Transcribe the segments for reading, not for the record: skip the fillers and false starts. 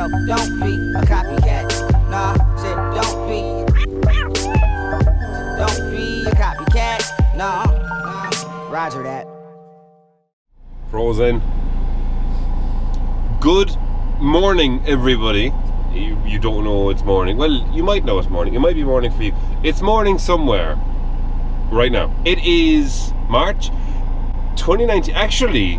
No, don't be a copycat. Nah, said don't be a copycat. Nah, roger that. Frozen. Good morning, everybody. You don't know it's morning. Well, you might know it's morning. It might be morning for you. It's morning somewhere right now. It is March 2019. Actually,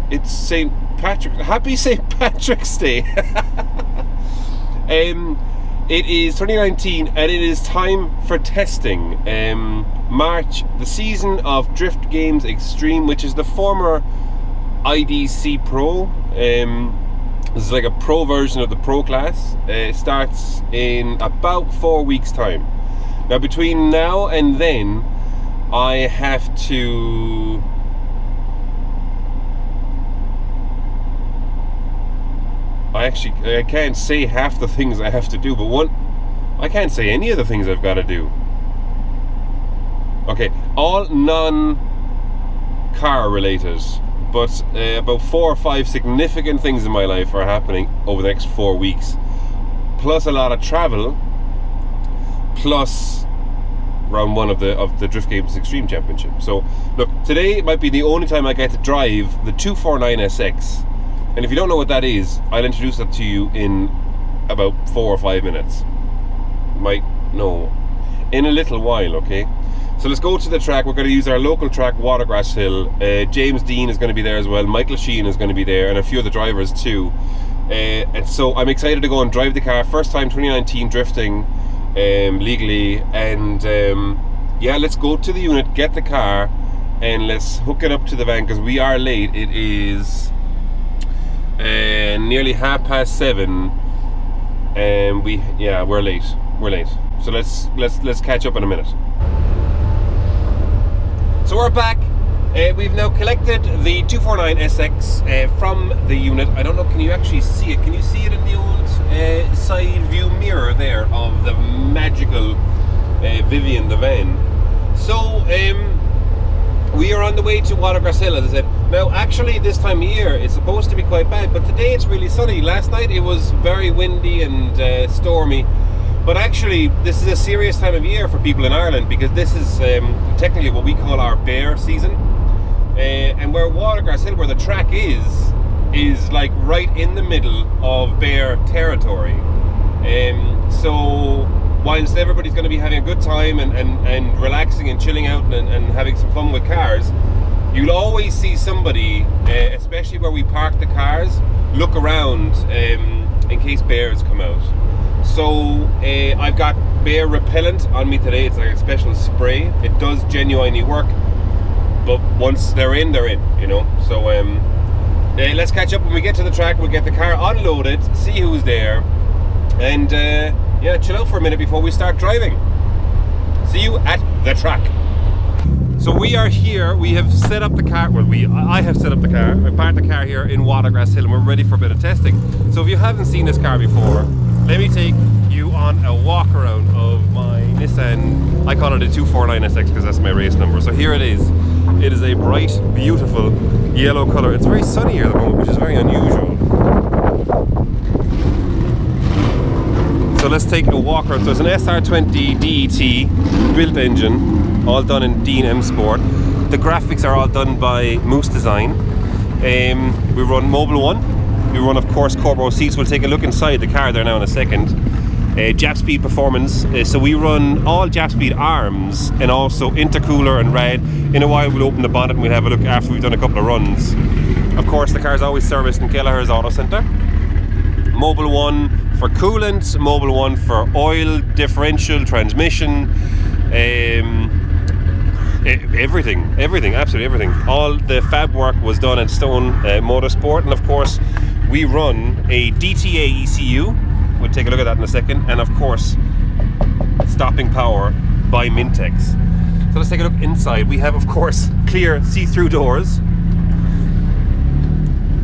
it's St. Patrick. Happy St. Patrick's Day. It is 2019 and it is time for testing. March, the season of Drift Games Extreme, which is the former IDC Pro. This is like a pro version of the Pro class. It starts in about 4 weeks time. Now between now and then I have to I can't say half the things I have to do, but I can't say any of the things I've got to do. Okay, all non-car related, but about 4 or 5 significant things in my life are happening over the next 4 weeks, plus a lot of travel, plus round 1 of the Drift Games Extreme Championship. So look, today might be the only time I get to drive the 249SX. And if you don't know what that is, I'll introduce that to you in about 4 or 5 minutes. You might know in a little while, okay? So let's go to the track. We're going to use our local track, Watergrass Hill. James Dean is going to be there as well. Michael Sheehan is going to be there, and a few of the drivers too. And so I'm excited to go and drive the car. First time 2019 drifting legally. And yeah, let's go to the unit, get the car, and let's hook it up to the van because we are late. It is nearly 7:30, and we're late. So let's catch up in a minute. So we're back. We've now collected the 249SX from the unit. I don't know, can you actually see it? Can you see it in the old side view mirror there of the magical Vivian, the van? So we are on the way to Watergrass Hill, as I said. Now, actually, this time of year, it's supposed to be quite bad, but today it's really sunny. Last night it was very windy and stormy. But actually, this is a serious time of year for people in Ireland because this is technically what we call our bear season. And where Walkaround Hill, where the track is like right in the middle of bear territory. So whilst everybody's going to be having a good time and relaxing and chilling out and having some fun with cars, you'll always see somebody, especially where we park the cars, look around in case bears come out. So I've got bear repellent on me today. It's like a special spray. It does genuinely work, but once they're in, you know. So let's catch up when we get to the track. We'll get the car unloaded, see who's there, and yeah, chill out for a minute before we start driving. See you at the track. So we are here. We have set up the car. Well, I have set up the car. I parked the car here in Watergrass Hill, and we're ready for a bit of testing. So if you haven't seen this car before, let me take you on a walk around of my Nissan. I call it a 249SX because that's my race number. So here it is. It is a bright, beautiful yellow color. It's very sunny here at the moment, which is very unusual. So let's take a walk around. So it's an SR20 DET built engine, all done in Dean M Sport. The graphics are all done by Moose Design. We run Mobile 1. We run, of course, Corbo seats. We'll take a look inside the car there now in a second. Jap Speed Performance. So we run all Jap Speed arms and also intercooler and rad. In a while we'll open the bonnet and we'll have a look after we've done a couple of runs. Of course, the car is always serviced in Kelleher's Auto Centre. Mobile 1 for coolant, Mobile 1 for oil, differential, transmission, everything, absolutely everything. All the fab work was done at Stone Motorsport, and of course we run a DTA ECU. We'll take a look at that in a second, and of course stopping power by Mintex. So let's take a look inside. We have, of course, clear see-through doors.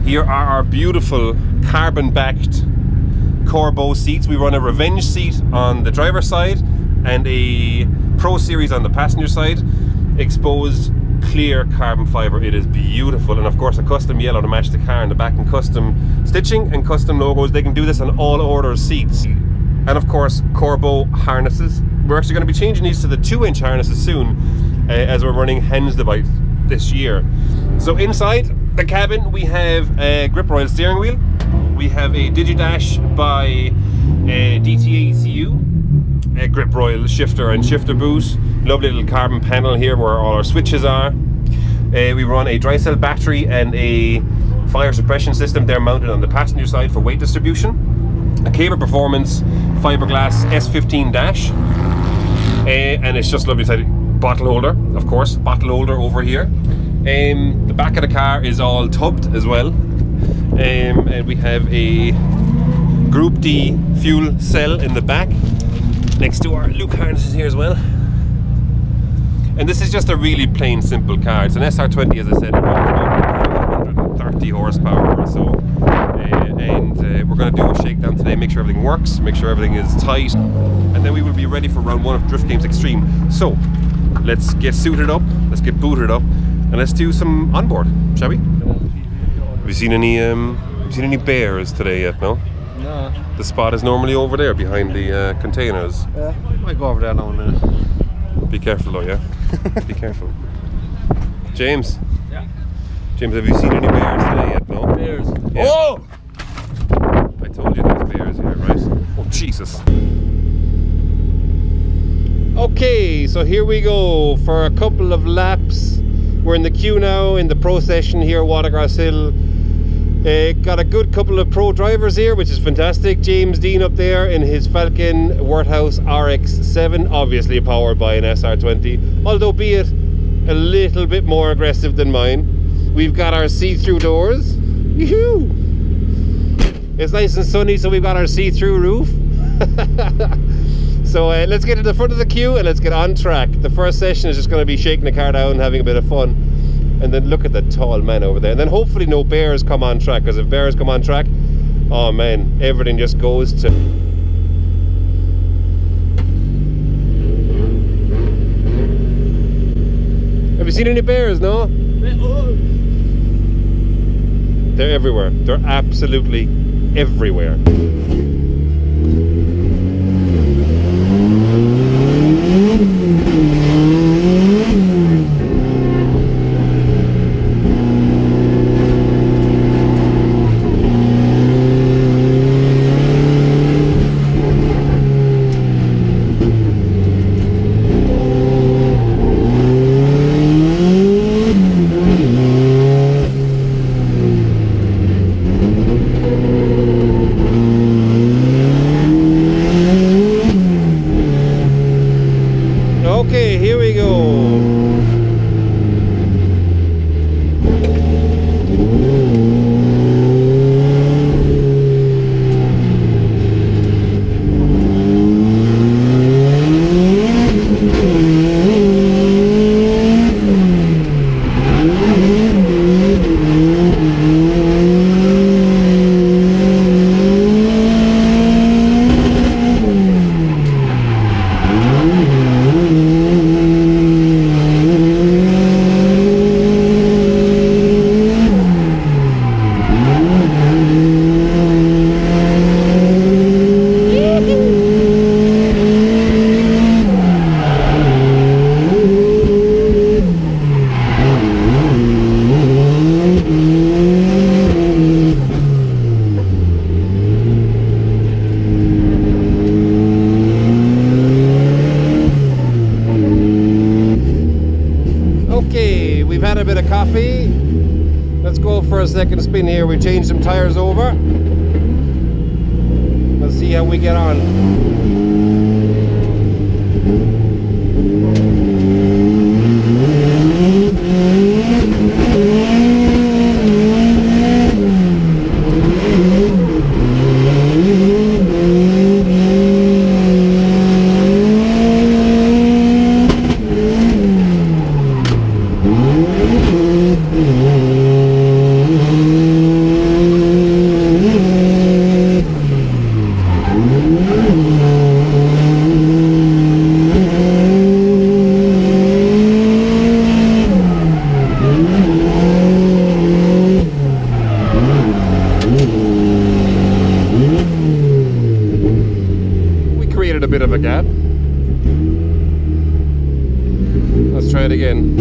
Here are our beautiful carbon-backed Corbo seats. We run a Revenge seat on the driver's side and a Pro Series on the passenger side. Exposed clear carbon fibre. It is beautiful, and of course a custom yellow to match the car in the back, and custom stitching and custom logos. They can do this on all order seats, and of course Corbeau harnesses. We're actually going to be changing these to the 2-inch harnesses soon, as we're running Hen's device this year. So inside the cabin we have a grip royal steering wheel, we have a DigiDash by DTA ECU, a grip royal shifter and shifter boot, lovely little carbon panel here where all our switches are. We run a dry cell battery and a fire suppression system. They're mounted on the passenger side for weight distribution. A Caber Performance fiberglass S15 dash, and it's just lovely inside. Bottle holder, of course, bottle holder over here. The back of the car is all tubbed as well, and we have a Group D fuel cell in the back next to our Luke harnesses here as well. And this is just a really plain simple car. It's an SR20, as I said, around 430 horsepower or so, and we're going to do a shakedown today, make sure everything works, make sure everything is tight, and then we will be ready for round 1 of Drift Games Extreme. So let's get suited up, let's get booted up, and let's do some onboard, shall we? Have you seen any bears today yet? No? No. The spot is normally over there behind the containers. Yeah, I might go over there now and then. Be careful though, yeah? Be careful. James? Yeah. James, have you seen any bears today yet? No? Bears. Yeah. Oh! I told you there's bears here, right? Oh, Jesus. Okay, so here we go for a couple of laps. We're in the queue now in the pro session here at Watergrass Hill. Got a good couple of pro drivers here, which is fantastic. James Dean up there in his Falcon Worthouse RX-7, obviously powered by an SR20, although be it a little bit more aggressive than mine. We've got our see-through doors. Yoo-hoo! It's nice and sunny, so we've got our see-through roof. So let's get to the front of the queue and let's get on track. The first session is just going to be shaking the car down, having a bit of fun. And then look at the tall man over there. And then hopefully no bears come on track, because if bears come on track, oh man, everything just goes to... Have you seen any bears, no? They're everywhere. They're absolutely everywhere. Okay, here we go. Okay, we've had a bit of coffee. Let's go for a second spin here. We changed some tires over. Let's see how we get on. bit of a gap. Let's try it again.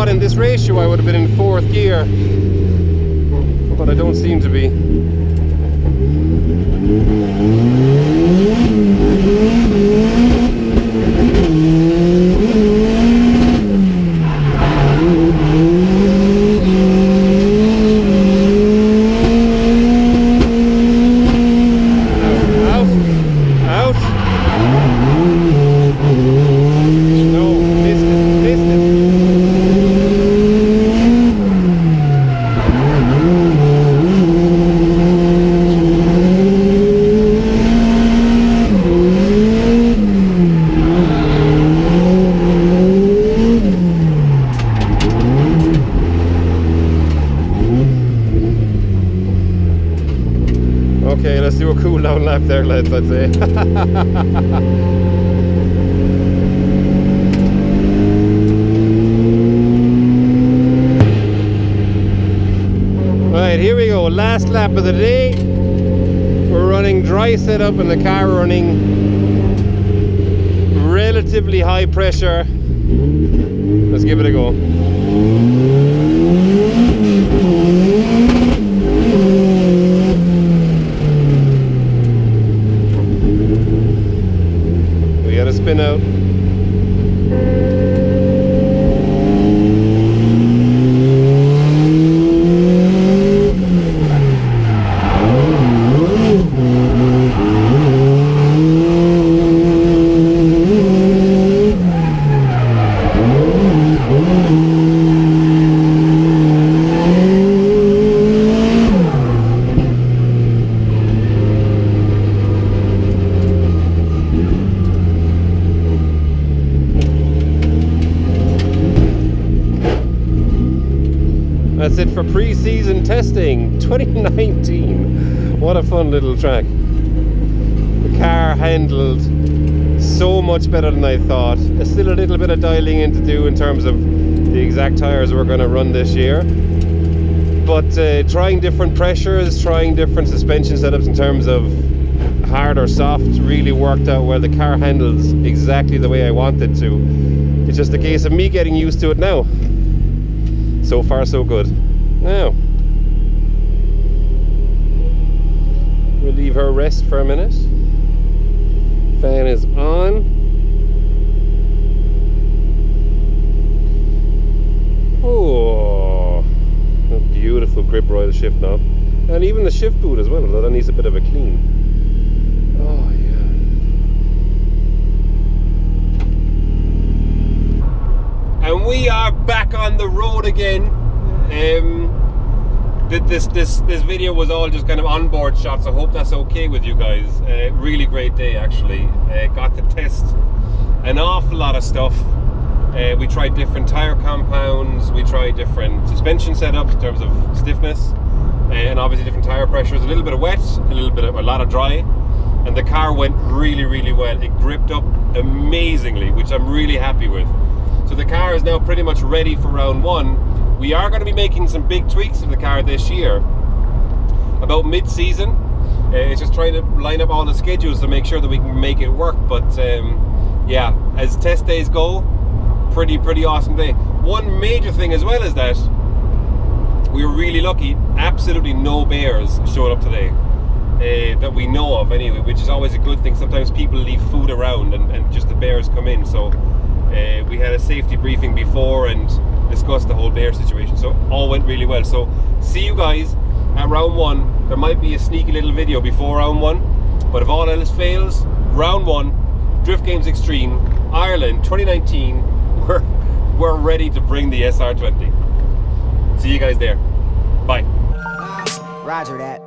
In this ratio I would have been in 4th gear, but I don't seem to be. Okay, let's do a cool down lap there, lads, I'd say. Right, here we go, last lap of the day. We're running dry setup and the car running relatively high pressure. Let's give it a go. Spin out. That's it for pre-season testing 2019. What a fun little track. The car handled so much better than I thought. There's still a little bit of dialing in to do in terms of the exact tires we're going to run this year. But trying different pressures, trying different suspension setups in terms of hard or soft really worked out where the car handles exactly the way I want it to. It's just a case of me getting used to it now. So far so good. Now we'll leave her rest for a minute. Fan is on. Oh, a beautiful grip royal shift knob, and even the shift boot as well, although that needs a bit of a clean. Oh yeah. And we are back on the road again. This video was all just kind of onboard shots. I hope that's okay with you guys. Really great day actually. Got to test an awful lot of stuff. We tried different tire compounds. We tried different suspension setups in terms of stiffness, and obviously different tire pressures. A little bit of wet, a lot of dry, and the car went really well. It gripped up amazingly, which I'm really happy with. So the car is now pretty much ready for round one. We are going to be making some big tweaks to the car this year, about mid-season. It's just trying to line up all the schedules to make sure that we can make it work. But yeah, as test days go, pretty awesome day. One major thing as well is that we were really lucky. Absolutely no bears showed up today. That we know of anyway, which is always a good thing. Sometimes people leave food around and just the bears come in. So we had a safety briefing before and discussed the whole bear situation. So all went really well. So see you guys at round 1. There might be a sneaky little video before round 1. But if all else fails, round 1, Drift Games Extreme, Ireland 2019, we're ready to bring the SR20. See you guys there. Bye. Roger that.